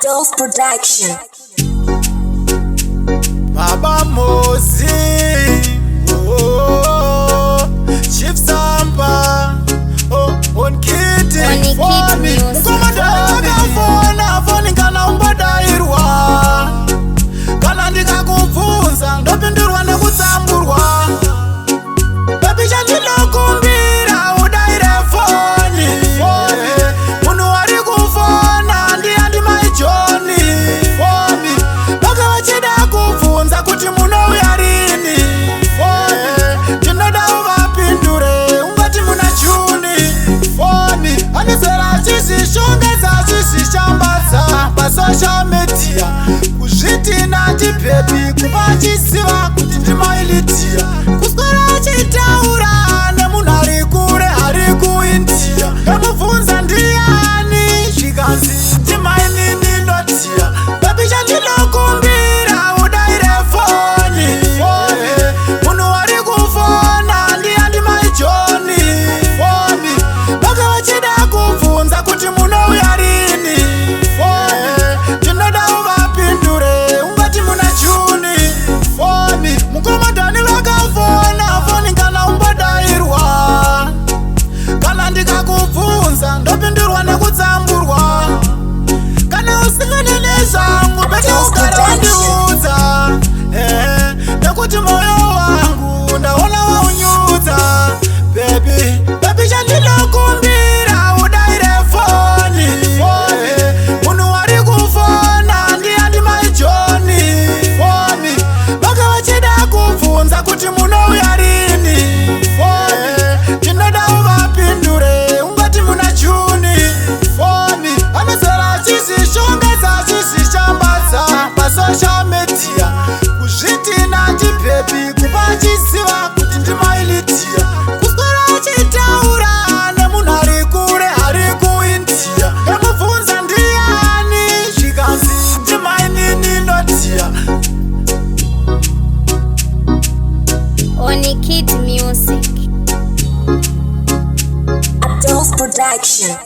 Adolf Production. Baba Mozi, Chief Samba, on Kitty, Foni, Mkomada Foni kana umbadairwa, kana ndika kufunza ndopindurwa nekutsamburwa, baby chandilo kumbira udaire foni, munhu wari kufona ndiye ndimai Johni, foni, baka wachida kufunza kuti munouya rini, foni, tinoda uvapindure ungati muna Juni, foni, anisera chizishongedza chizishambadza pasocial media, kuzviti nati baby kuvachiziva kuti ndimailitia, kuswera achitaura nemunhu ari kure ari kuIndia, emubvunza ndiani zvikanzi ndimainini notia, baby chandinokumbira udaire foni, munhu wari kufona ndiye ndimai Johni, foni, baka vachida kubvunza kuti munouya rini, foni, tinoda uvapindure ungati muna Juni, foni, mukomadhani vakafona foni kana umbadairwa, kana ndikakubvunza ndopindurwa nekutsamburwa, kana usingane nezvangu bete ugara wandiudza, nekuti moyo wangu ndaona waunyudza, baby chandinokumbira udaire foni, munhu wari kufona ndiye ndimai Johni, foni, baka vachida kubvunza kuti munouya rini, foni, tinoda uvapindure ungati muna Juni, foni, anosera chizishongedza chizishambadza pasocial media, kuzviti nati baby kuvachiziva kuti ndimailitia, kuswera achitaura nemunhu ari kure ari kuIndia, emubvunza ndiani zvikanzi ndimainini notia. Oni Kid Music. Adolf Production.